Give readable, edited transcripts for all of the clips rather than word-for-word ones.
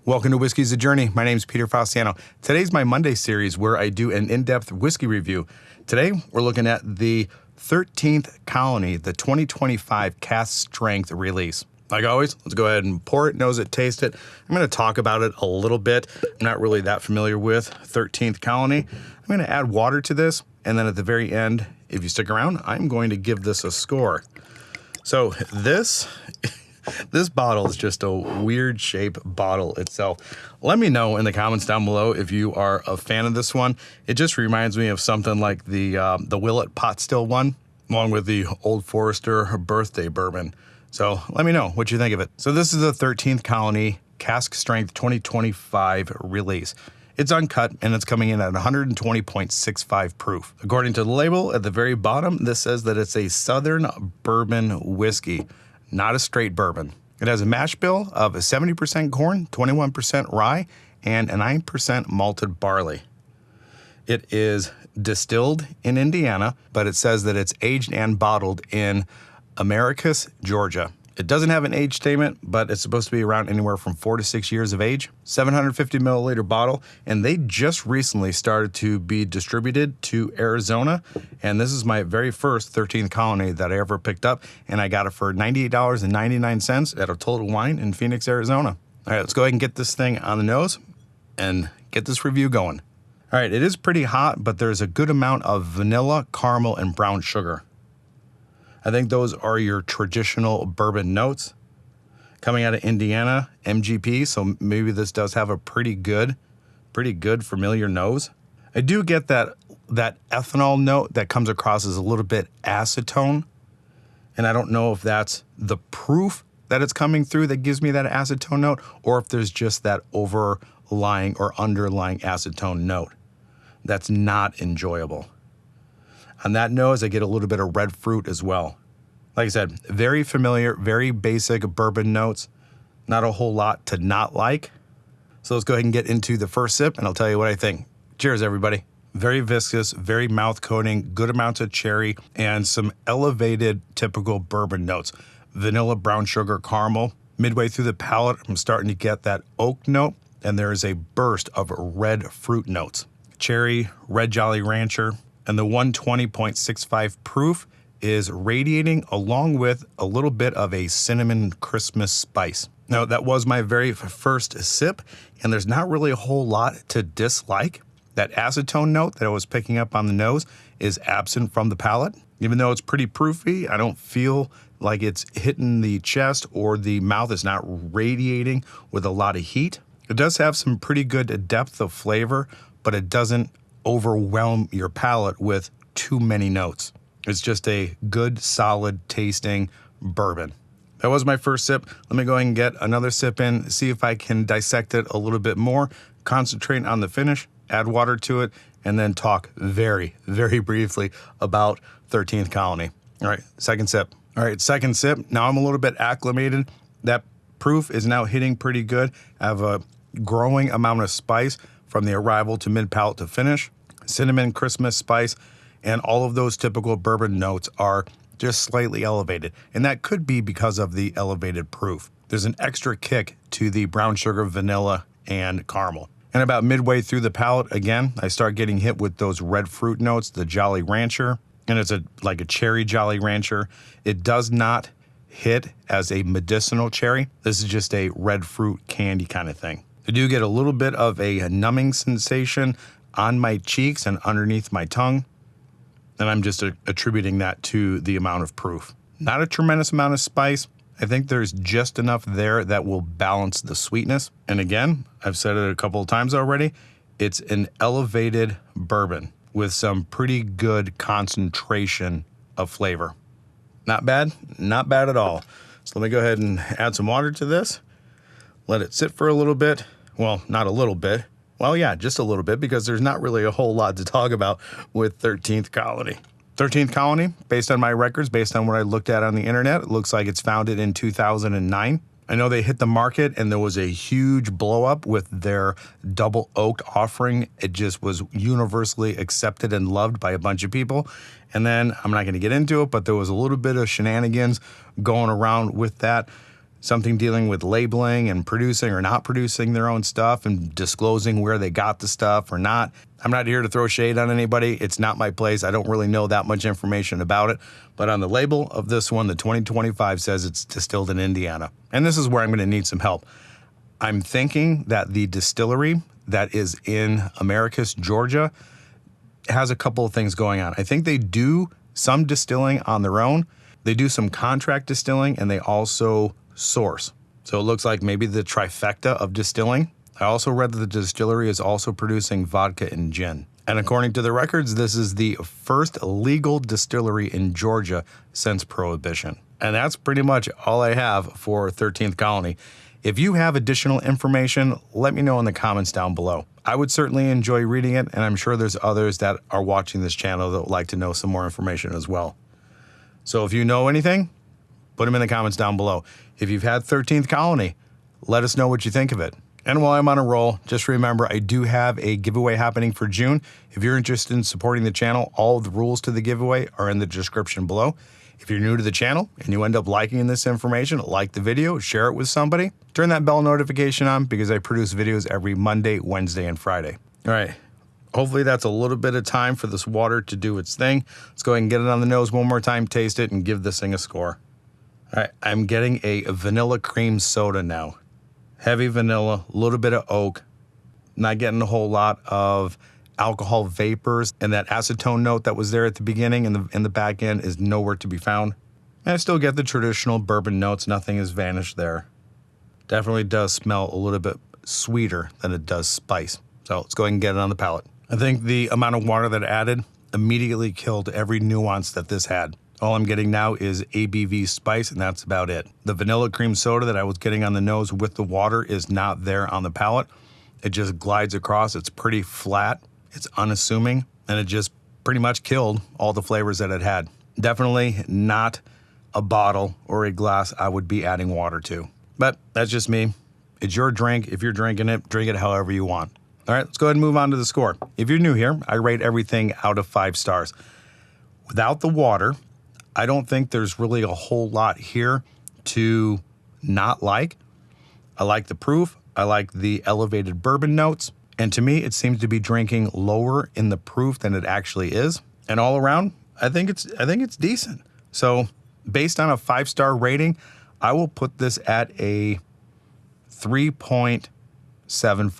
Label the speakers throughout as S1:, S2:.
S1: Welcome to Whiskey's a Journey. My name is Peter Faustano. Today's my Monday series where I do an in-depth whiskey review. Today, we're looking at the 13th Colony, the 2025 Cask Strength release. Like always, let's go ahead and pour it, nose it, taste it. I'm going to talk about it a little bit. I'm not really that familiar with 13th Colony. I'm going to add water to this, and then at the very end, if you stick around, I'm going to give this a score. So this bottle is just a weird shape bottle itself. Let me know in the comments down below if you are a fan of this one. It just reminds me of something like the Willet Pot Still one, along with the Old Forester Birthday Bourbon. So let me know what you think of it. So this is the 13th Colony Cask Strength 2025 release. It's uncut and it's coming in at 120.65 proof. According to the label at the very bottom, this says that it's a Southern bourbon whiskey, not a straight bourbon. It has a mash bill of 70% corn, 21% rye, and 9% malted barley. It is distilled in Indiana, but it says that it's aged and bottled in Americus, Georgia. It doesn't have an age statement, but it's supposed to be around anywhere from 4 to 6 years of age. 750 milliliter bottle, and they just recently started to be distributed to Arizona. And this is my very first 13th Colony that I ever picked up, and I got it for $98.99 at a Total Wine in Phoenix, Arizona. All right, let's go ahead and get this thing on the nose and get this review going. All right, it is pretty hot, but there's a good amount of vanilla, caramel, and brown sugar. I think those are your traditional bourbon notes. Coming out of Indiana, MGP, so maybe this does have a pretty good familiar nose. I do get that ethanol note that comes across as a little bit acetone, and I don't know if that's the proof that it's coming through that gives me that acetone note, or if there's just that overlying or underlying acetone note. That's not enjoyable. On that nose, I get a little bit of red fruit as well. Like I said, very familiar, very basic bourbon notes. Not a whole lot to not like. So let's go ahead and get into the first sip, and I'll tell you what I think. Cheers, everybody. Very viscous, very mouth-coating, good amounts of cherry, and some elevated typical bourbon notes. Vanilla, brown sugar, caramel. Midway through the palate, I'm starting to get that oak note, and there is a burst of red fruit notes. Cherry, red Jolly Rancher, and the 120.65 proof is radiating along with a little bit of a cinnamon Christmas spice. Now, that was my very first sip, and there's not really a whole lot to dislike. That acetone note that I was picking up on the nose is absent from the palate. Even though it's pretty proofy, I don't feel like it's hitting the chest or the mouth is not radiating with a lot of heat. It does have some pretty good depth of flavor, but it doesn't overwhelm your palate with too many notes. It's just a good, solid tasting bourbon. That was my first sip. Let me go ahead and get another sip in, see if I can dissect it a little bit more, concentrate on the finish, add water to it, and then talk very, very briefly about 13th Colony. All right, second sip. All right, second sip. Now I'm a little bit acclimated. That proof is now hitting pretty good. I have a growing amount of spice from the arrival to mid-palate to finish. Cinnamon, Christmas spice, and all of those typical bourbon notes are just slightly elevated. And that could be because of the elevated proof. There's an extra kick to the brown sugar, vanilla, and caramel. And about midway through the palate, again, I start getting hit with those red fruit notes, the Jolly Rancher, and it's like a cherry Jolly Rancher. It does not hit as a medicinal cherry. This is just a red fruit candy kind of thing. I do get a little bit of a numbing sensation on my cheeks and underneath my tongue, and I'm just attributing that to the amount of proof. Not a tremendous amount of spice. I think there's just enough there that will balance the sweetness. And again, I've said it a couple of times already, it's an elevated bourbon with some pretty good concentration of flavor. Not bad, not bad at all. So let me go ahead and add some water to this. Let it sit for a little bit. Well, not a little bit. Well, yeah, just a little bit, because there's not really a whole lot to talk about with 13th Colony. 13th Colony, based on my records, based on what I looked at on the internet, it looks like it's founded in 2009. I know they hit the market and there was a huge blow up with their double oaked offering. It just was universally accepted and loved by a bunch of people. And then I'm not going to get into it, but there was a little bit of shenanigans going around with that. something dealing with labeling and producing or not producing their own stuff and disclosing where they got the stuff or not. I'm not here to throw shade on anybody. It's not my place. I don't really know that much information about it. But on the label of this one, the 2025 says it's distilled in Indiana. And this is where I'm going to need some help. I'm thinking that the distillery that is in Americus, Georgia, has a couple of things going on. I think they do some distilling on their own. They do some contract distilling, and they also source. So it looks like maybe the trifecta of distilling. I also read that the distillery is also producing vodka and gin. And according to the records, this is the first legal distillery in Georgia since Prohibition. And that's pretty much all I have for 13th Colony. If you have additional information, let me know in the comments down below. I would certainly enjoy reading it, and I'm sure there's others that are watching this channel that would like to know some more information as well. So if you know anything, put them in the comments down below. If you've had 13th Colony, let us know what you think of it. And while I'm on a roll, just remember I do have a giveaway happening for June. If you're interested in supporting the channel, all of the rules to the giveaway are in the description below. If you're new to the channel and you end up liking this information, like the video, share it with somebody, turn that bell notification on because I produce videos every Monday, Wednesday, and Friday. All right, hopefully that's a little bit of time for this water to do its thing. Let's go ahead and get it on the nose one more time, taste it, and give this thing a score. All right, I'm getting a vanilla cream soda now. Heavy vanilla, a little bit of oak, not getting a whole lot of alcohol vapors, and that acetone note that was there at the beginning and in the back end is nowhere to be found. And I still get the traditional bourbon notes. Nothing has vanished there. Definitely does smell a little bit sweeter than it does spice. So let's go ahead and get it on the palate. I think the amount of water that I added immediately killed every nuance that this had. All I'm getting now is ABV spice, and that's about it. The vanilla cream soda that I was getting on the nose with the water is not there on the palate. It just glides across. It's pretty flat. It's unassuming, and it just pretty much killed all the flavors that it had. Definitely not a bottle or a glass I would be adding water to. But that's just me. It's your drink. If you're drinking it, drink it however you want. All right, let's go ahead and move on to the score. If you're new here, I rate everything out of 5 stars. Without the water, I don't think there's really a whole lot here to not like. I like the proof. I like the elevated bourbon notes. And to me, it seems to be drinking lower in the proof than it actually is. And all around, I think it's decent. So based on a 5-star rating, I will put this at a 3.75.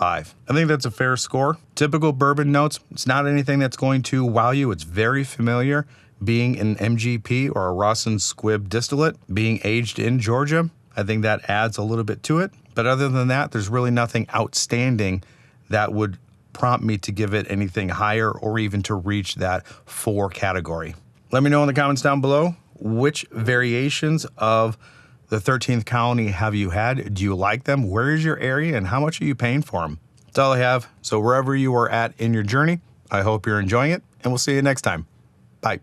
S1: I think that's a fair score. Typical bourbon notes. It's not anything that's going to wow you. It's very familiar. Being an MGP or a Ross and Squibb distillate, being aged in Georgia, I think that adds a little bit to it. But other than that, there's really nothing outstanding that would prompt me to give it anything higher or even to reach that 4 category. Let me know in the comments down below which variations of the 13th Colony have you had? Do you like them? Where is your area and how much are you paying for them? That's all I have. So wherever you are at in your journey, I hope you're enjoying it, and we'll see you next time. Bye.